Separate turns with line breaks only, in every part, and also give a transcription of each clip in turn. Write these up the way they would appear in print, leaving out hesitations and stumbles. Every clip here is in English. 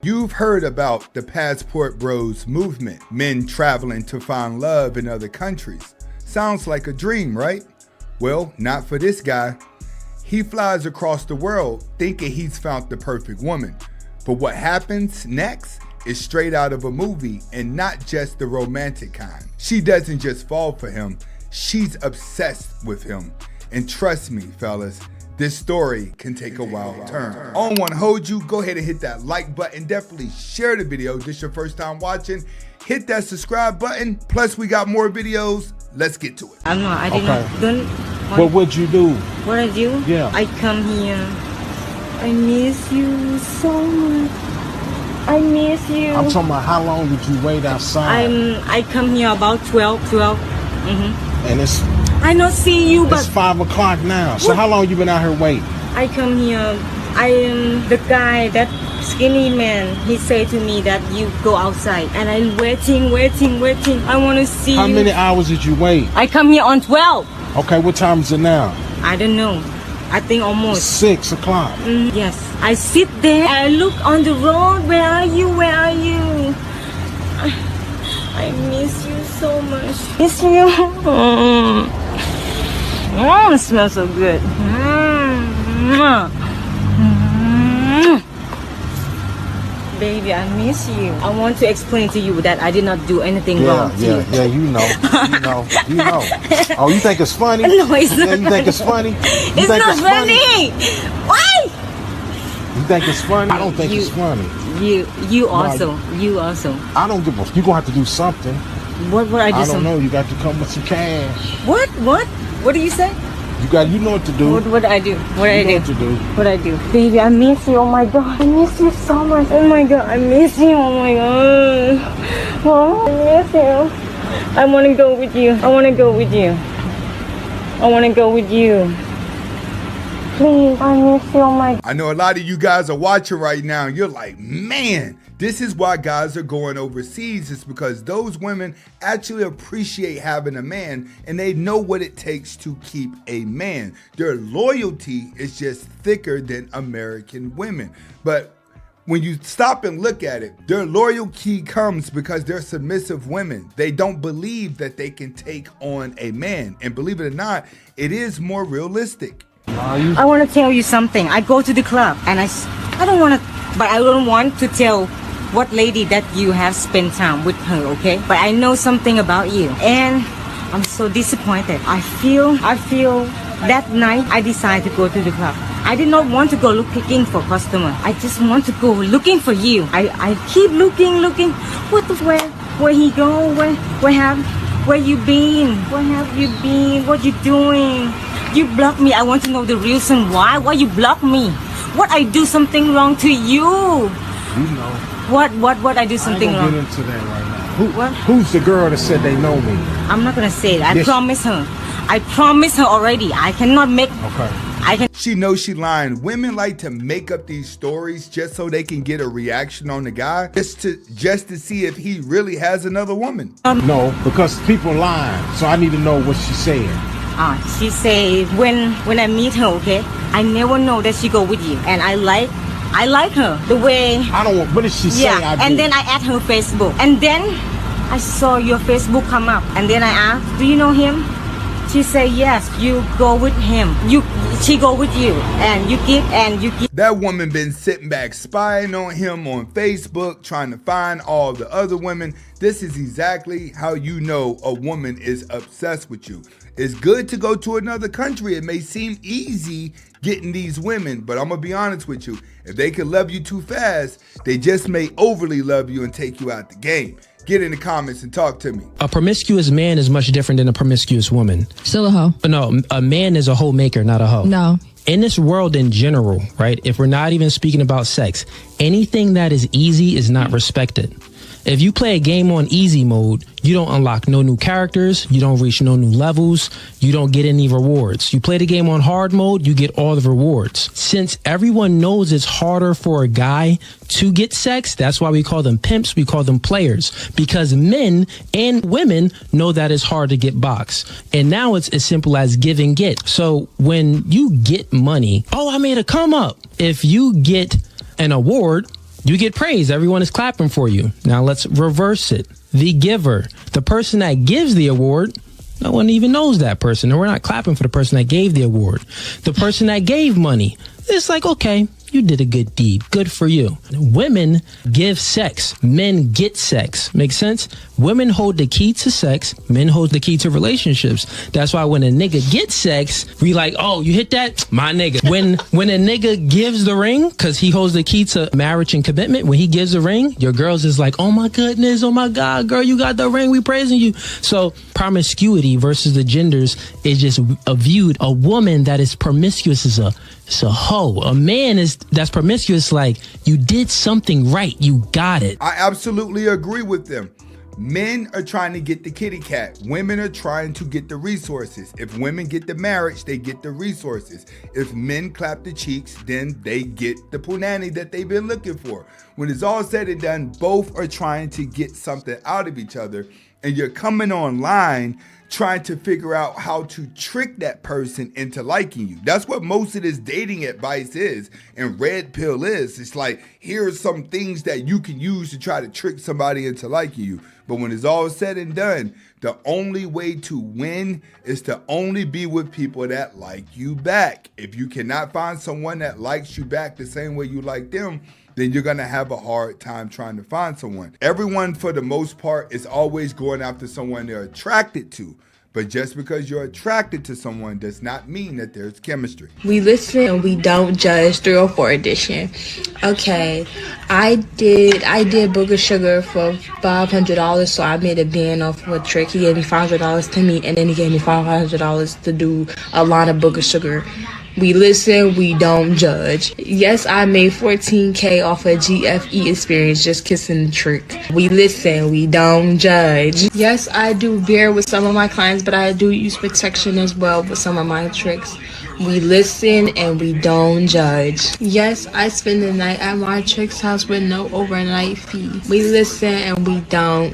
You've heard about the Passport Bros movement, men traveling to find love in other countries. Sounds like a dream, right? Well, not for this guy. He flies across the world thinking he's found the perfect woman. But what happens next is straight out of a movie, and not just the romantic kind. She doesn't just fall for him, she's obsessed with him. And trust me, fellas, this story can take a wild turn. I don't want to hold you. Go ahead and hit that like button. Definitely share the video. If this is your first time watching, hit that subscribe button. Plus, we got more videos. Let's get to it.
I didn't.
What would you do?
What I do?
Yeah.
I come here. I miss you so much. I miss you.
I'm talking about how long did you wait outside?
I come here about 12.
And it's
I not see you, but
it's 5 o'clock now. So how long you been out here waiting?
I come here. I am the guy, that skinny man. He said to me that you go outside, and I'm waiting. I want to see
How
you.
many hours did you wait?
I come here on 12.
Okay, what time is it now?
I don't know. I think almost
6 o'clock.
Yes. I sit there. I look on the road. Where are you? I miss you so much. Miss you. It smells so good. Baby, I miss you. I want to explain to you that I did not do anything wrong to you.
Yeah, you know. Oh, you think it's funny?
No, it's not.
You think it's funny?
It's not funny. Why?
You think it's funny? I don't think it's funny.
You also.
I don't give a. You gonna have to do something.
What I do?
I don't know. You got to come with some cash.
What? What do you say?
You know what to do.
What I do? What I do?
What I do.
Baby, I miss you. Oh my god, I miss you so much. Oh my god, I miss you. Oh my god. Oh, I miss you. I want to go with you. Please, I miss you. Oh my god.
I know a lot of you guys are watching right now, and you're like, man, this is why guys are going overseas. It's because those women actually appreciate having a man, and they know what it takes to keep a man. Their loyalty is just thicker than American women. But when you stop and look at it, their loyalty comes because they're submissive women. They don't believe that they can take on a man. And believe it or not, it is more realistic.
I want to tell you something. I go to the club, and I don't want to, but I don't want to tell what lady that you have spent time with her, okay? But I know something about you, and I'm so disappointed. I feel that night I decided to go to the club. I did not want to go looking for customer. I just want to go looking for you. I keep looking. Where he go? Where you been? Where have you been? What you doing? You block me. I want to know the reason why. Why you block me? What I do something wrong to you?
You know.
What I do something wrong?
I ain't gonna get into that right now. Who's the girl that said they know me?
I'm not gonna say it. I
Yes.
promise her. I promise her already. I cannot make.
Okay.
She knows she lying. Women like to make up these stories just so they can get a reaction on the guy, just to see if he really has another woman.
No, because people lying. So I need to know what she said.
She say when I meet her, okay, I never know that she go with you, and I like her the way.
I don't want. What did she say?
Yeah, and then I add her Facebook, and then I saw your Facebook come up, and then I asked, do you know him? She say yes. You go with him. She go with you, and you give.
That woman been sitting back spying on him on Facebook, trying to find all the other women. This is exactly how you know a woman is obsessed with you. It's good to go to another country. It may seem easy getting these women, but I'm gonna be honest with you. If they can love you too fast, they just may overly love you and take you out the game. Get in the comments and talk to me.
A promiscuous man is much different than a promiscuous woman.
Still a hoe.
No, a man is a hoe maker, not a hoe.
No.
In this world in general, right, if we're not even speaking about sex, anything that is easy is not respected. If you play a game on easy mode, you don't unlock no new characters, you don't reach no new levels, you don't get any rewards. You play the game on hard mode, you get all the rewards. Since everyone knows it's harder for a guy to get sex, that's why we call them pimps, we call them players, because men and women know that it's hard to get box. And now it's as simple as give and get. So when you get money, oh, I made a come up. If you get an award, You get praise. Everyone is clapping for you. Now let's reverse it. The giver, the person that gives the award, no one even knows that person. And we're not clapping for the person that gave the award. The person that gave money, it's like, okay, you did a good deed. Good for you. Women give sex. Men get sex. Make sense? Women hold the key to sex. Men hold the key to relationships. That's why when a nigga gets sex, we like, oh, you hit that? My nigga. When a nigga gives the ring, because he holds the key to marriage and commitment, when he gives the ring, your girls is like, oh my goodness, oh my God, girl, you got the ring. We praising you. So promiscuity versus the genders is just viewed. A woman that is promiscuous is a hoe. A man that's promiscuous, like, you did something right. You got it.
I absolutely agree with them. Men are trying to get the kitty cat. Women are trying to get the resources. If women get the marriage, they get the resources. If men clap the cheeks, then they get the punani that they've been looking for. When it's all said and done, both are trying to get something out of each other. And you're coming online trying to figure out how to trick that person into liking you. That's what most of this dating advice is and red pill is. It's like, here's some things that you can use to try to trick somebody into liking you. But when it's all said and done, the only way to win is to only be with people that like you back. If you cannot find someone that likes you back the same way you like them, then you're going to have a hard time trying to find someone. Everyone, for the most part, is always going after someone they're attracted to. But just because you're attracted to someone does not mean that there's chemistry.
We listen and we don't judge 304 edition. Okay, I did Booger Sugar for $500, so I made a band off of a trick. He gave me $500 to meet, and then he gave me $500 to do a line of Booger Sugar. We listen, we don't judge. Yes, I made $14K off a GFE experience, just kissing the trick. We listen, we don't judge. Yes, I do bear with some of my clients, but I do use protection as well with some of my tricks. We listen and we don't judge. Yes, I spend the night at my trick's house with no overnight fee. We listen and we don't.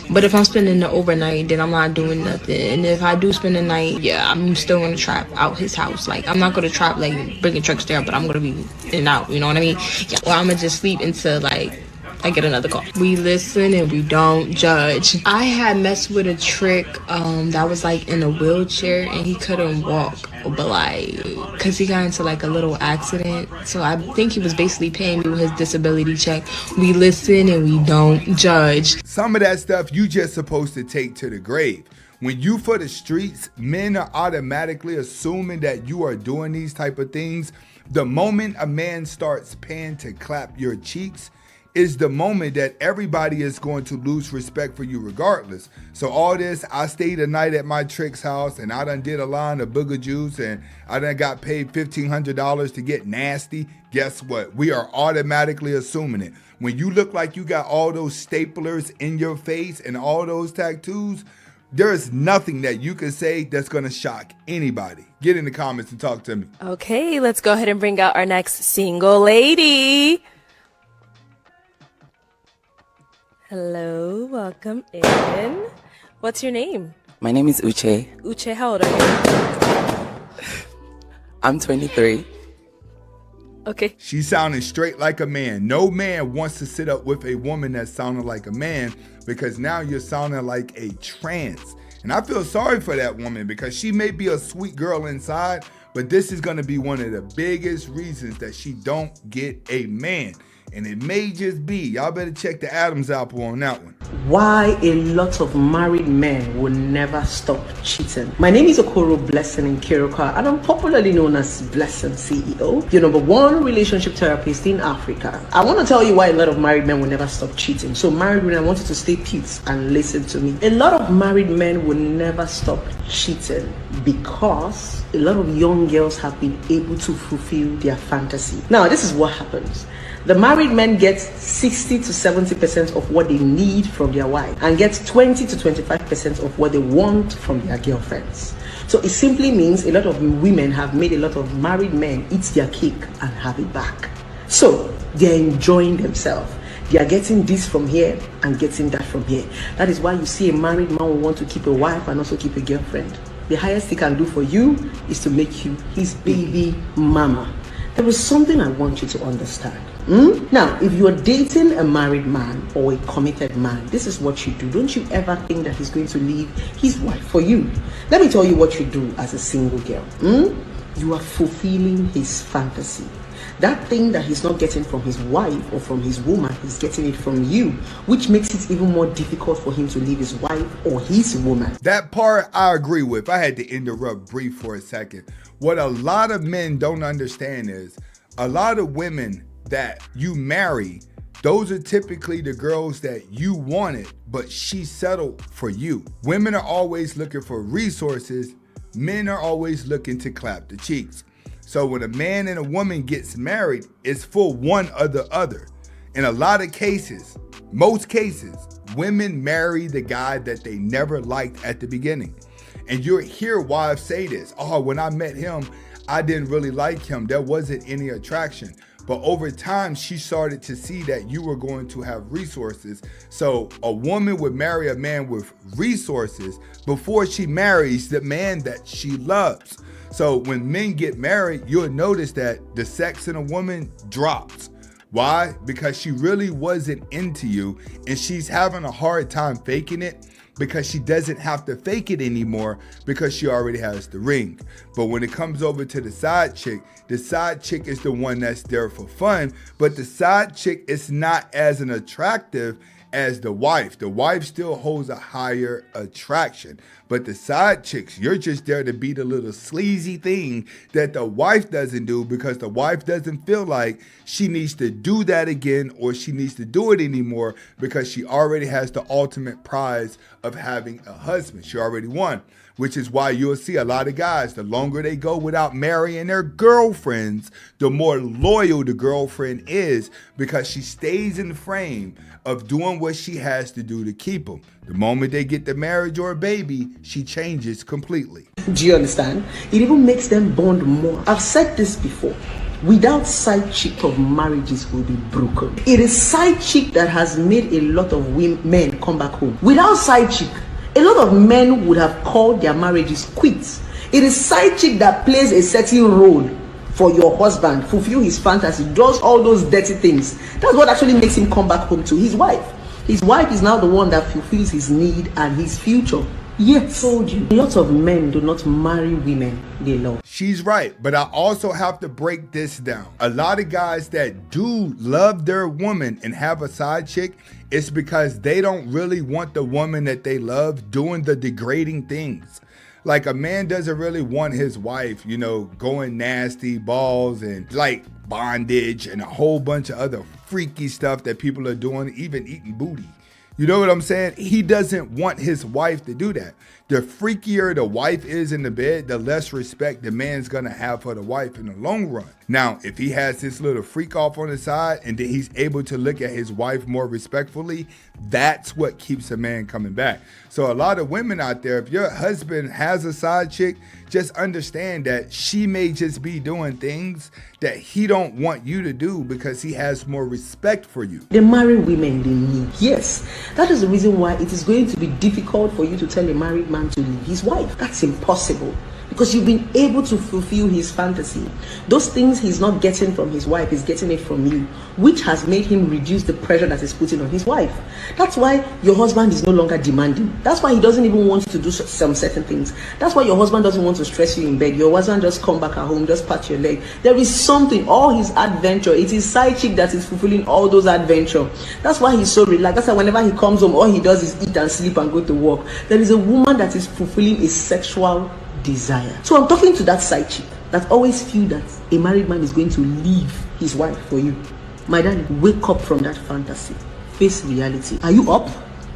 But if I'm spending the overnight, then I'm not doing nothing. And if I do spend the night, yeah, I'm still gonna trap out his house. Like, I'm not gonna trap like bringing tricks there, but I'm gonna be in and out. You know what I mean? Yeah. Or I'm gonna just sleep until like I get another call. We listen and we don't judge. I had messed with a trick that was like in a wheelchair and he couldn't walk, but like, cause he got into like a little accident. So I think he was basically paying me with his disability check. We listen and we don't judge.
Some of that stuff you just supposed to take to the grave. When you for the streets, men are automatically assuming that you are doing these type of things. The moment a man starts paying to clap your cheeks is the moment that everybody is going to lose respect for you regardless. So all this, I stayed a night at my trick's house and I done did a line of booger juice and I done got paid $1,500 to get nasty. Guess what? We are automatically assuming it. When you look like you got all those staplers in your face and all those tattoos, there is nothing that you can say that's going to shock anybody. Get in the comments and talk to me.
Okay, let's go ahead and bring out our next single lady. Hello, welcome in. What's your name?
My name is Uche.
Uche, how old are you?
I'm 23.
Okay.
She's sounding straight like a man. No man wants to sit up with a woman that's sounding like a man because now you're sounding like a trans. And I feel sorry for that woman because she may be a sweet girl inside, but this is going to be one of the biggest reasons that she don't get a man. And it may just be, y'all better check the Adam's apple on that one.
Why a lot of married men will never stop cheating. My name is Okoro Blessing Nkiruka, and I'm popularly known as Blessing CEO, your #1 relationship therapist in Africa. I want to tell you why a lot of married men will never stop cheating. So married men, I want you to stay put and listen to me. A lot of married men will never stop cheating because a lot of young girls have been able to fulfill their fantasy. Now, this is what happens. The married men get 60 to 70% of what they need from their wife and get 20 to 25% of what they want from their girlfriends. So it simply means a lot of women have made a lot of married men eat their cake and have it back. So they're enjoying themselves. They are getting this from here and getting that from here. That is why you see a married man will want to keep a wife and also keep a girlfriend. The highest he can do for you is to make you his baby mama. There is something I want you to understand. Now, if you're dating a married man or a committed man, this is what you do. Don't you ever think that he's going to leave his wife for you. Let me tell you what you do as a single girl. You are fulfilling his fantasy. That thing that he's not getting from his wife or from his woman, he's getting it from you, which makes it even more difficult for him to leave his wife or his woman.
That part I agree with. I had to interrupt brief for a second. What a lot of men don't understand is a lot of women that you marry, those are typically the girls that you wanted, but she settled for you. Women are always looking for resources. Men are always looking to clap the cheeks. So when a man and a woman gets married, it's for one or the other. In a lot of cases, most cases, women marry the guy that they never liked at the beginning. And you'll hear wives say this, oh, when I met him, I didn't really like him. There wasn't any attraction. But over time, she started to see that you were going to have resources. So a woman would marry a man with resources before she marries the man that she loves. So when men get married, you'll notice that the sex in a woman drops. Why? Because she really wasn't into you and she's having a hard time faking it, because she doesn't have to fake it anymore because she already has the ring. But when it comes over to the side chick is the one that's there for fun, but the side chick is not as an attractive as the wife. The wife still holds a higher attraction, but the side chicks, you're just there to be the little sleazy thing that the wife doesn't do, because the wife doesn't feel like she needs to do that again or she needs to do it anymore, because she already has the ultimate prize of having a husband. She already won, which is why you'll see a lot of guys, the longer they go without marrying their girlfriends, the more loyal the girlfriend is, because she stays in the frame of doing what she has to do to keep them. The moment they get the marriage or a baby, she changes completely.
Do you understand? It even makes them bond more. I've said this before. Without side chick, of marriages will be broken. It is side chick that has made a lot of men come back home. Without side chick, a lot of men would have called their marriages quits. It is side chick that plays a certain role for your husband, fulfill his fantasy, does all those dirty things. That's what actually makes him come back home to his wife. His wife is now the one that fulfills his need and his future. Yes, told you. A lot of men do not marry women they love.
She's right, but I also have to break this down. A lot of guys that do love their woman and have a side chick, it's because they don't really want the woman that they love doing the degrading things. Like, a man doesn't really want his wife, going nasty, balls, and like bondage and a whole bunch of other freaky stuff that people are doing, even eating booty. You know what I'm saying? He doesn't want his wife to do that. The freakier the wife is in the bed, the less respect the man's gonna have for the wife in the long run. Now, if he has this little freak off on the side and then he's able to look at his wife more respectfully, that's what keeps a man coming back. So a lot of women out there, if your husband has a side chick, just understand that she may just be doing things that he don't want you to do because he has more respect for you.
They marry women they need. Yes, that is the reason why it is going to be difficult for you to tell a married man to leave his wife. That's impossible, because you've been able to fulfill his fantasy. Those things he's not getting from his wife, he's getting it from you, which has made him reduce the pressure that he's putting on his wife. That's why your husband is no longer demanding. That's why he doesn't even want to do some certain things. That's why your husband doesn't want to stress you in bed. Your husband just come back at home, just pat your leg. There is something, all his adventure, it is side chick that is fulfilling all those adventure. That's why he's so relaxed. That's why whenever he comes home, all he does is eat and sleep and go to work. There is a woman that is fulfilling his sexual desire. So I'm talking to that side chick that always feel that a married man is going to leave his wife for you. My darling, wake up from that fantasy. Face reality. Are you up?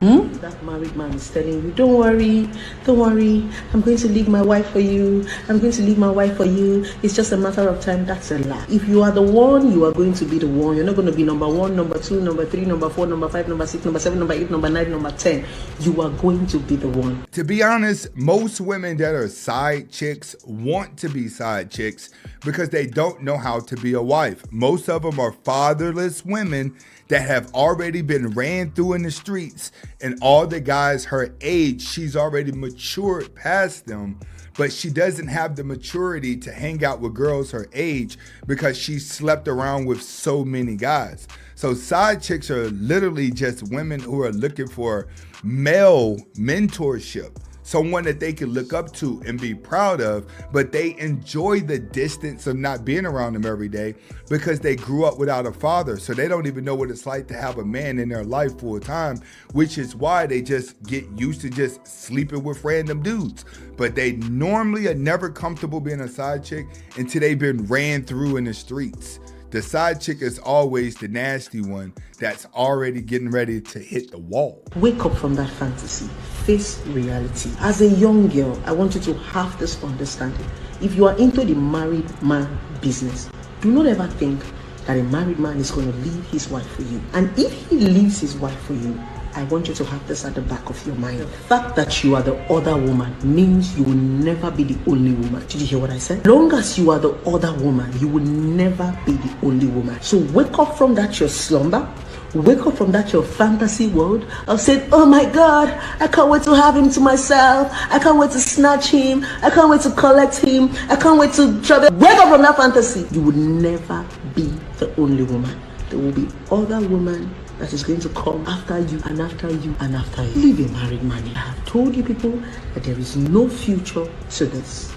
That married man is telling you, don't worry, I'm going to leave my wife for you. I'm going to leave my wife for you. It's just a matter of time. That's a lie. If you are the one, you are going to be the one. You're not going to be number 1, number 2, number 3, number 4, number 5, number 6, number 7, number 8, number 9, number 10. You are going to be the one.
To be honest, most women that are side chicks want to be side chicks because they don't know how to be a wife. Most of them are fatherless women that have already been ran through in the streets, and all the guys her age, she's already matured past them but she doesn't have the maturity to hang out with girls her age because she slept around with so many guys. So side chicks are literally just women who are looking for male mentorship, someone that they can look up to and be proud of, but they enjoy the distance of not being around them every day because they grew up without a father. So they don't even know what it's like to have a man in their life full time, which is why they just get used to just sleeping with random dudes. But they normally are never comfortable being a side chick until they've been ran through in the streets. The side chick is always the nasty one that's already getting ready to hit the wall.
Wake up from that fantasy. Face reality. As a young girl, I want you to have this understanding. If you are into the married man business, do not ever think that a married man is going to leave his wife for you. And if he leaves his wife for you, I want you to have this at the back of your mind. The fact that you are the other woman means you will never be the only woman. Did you hear what I said? Long as you are the other woman, you will never be the only woman. So wake up from that your slumber. Wake up from that your fantasy world of saying, oh my God, I can't wait to have him to myself. I can't wait to snatch him. I can't wait to collect him. I can't wait to travel. Wake up from that fantasy. You will never be the only woman. There will be other women that is going to come after you and after you and after you. Leave a married man. I have told you people that there is no future to this.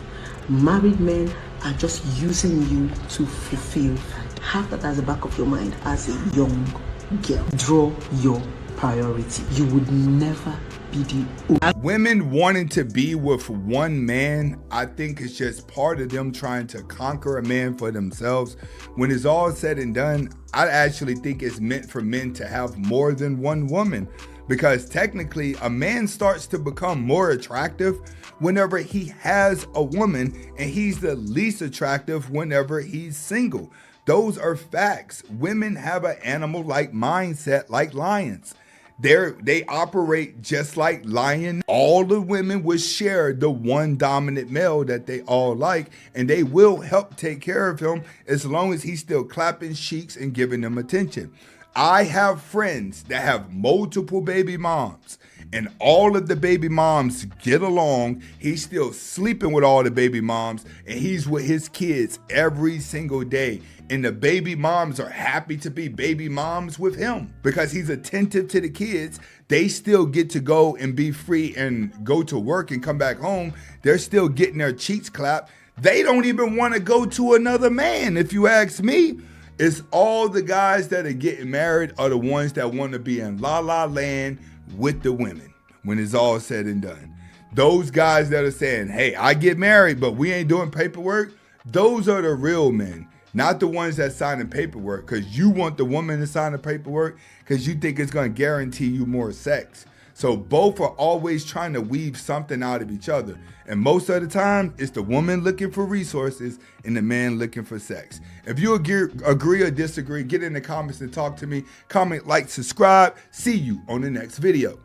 Married men are just using you to fulfill. Have that as the back of your mind as a young girl. Draw your priority. You would never be the
women wanting to be with one man, I think it's just part of them trying to conquer a man for themselves. When it's all said and done, I actually think it's meant for men to have more than one woman, because technically a man starts to become more attractive whenever he has a woman, and he's the least attractive whenever he's single. Those are facts. Women have an animal-like mindset like lions. They operate just like lion. All the women will share the one dominant male that they all like, and they will help take care of him as long as he's still clapping cheeks and giving them attention. I have friends that have multiple baby moms, and all of the baby moms get along. He's still sleeping with all the baby moms, and he's with his kids every single day. And the baby moms are happy to be baby moms with him because he's attentive to the kids. They still get to go and be free and go to work and come back home. They're still getting their cheeks clapped. They don't even want to go to another man, if you ask me. It's all the guys that are getting married are the ones that want to be in la la land with the women when it's all said and done. Those guys that are saying, hey, I get married, but we ain't doing paperwork, those are the real men. Not the ones that signing paperwork because you want the woman to sign the paperwork because you think it's going to guarantee you more sex. So both are always trying to weave something out of each other. And most of the time, it's the woman looking for resources and the man looking for sex. If you agree or disagree, get in the comments and talk to me. Comment, like, subscribe. See you on the next video.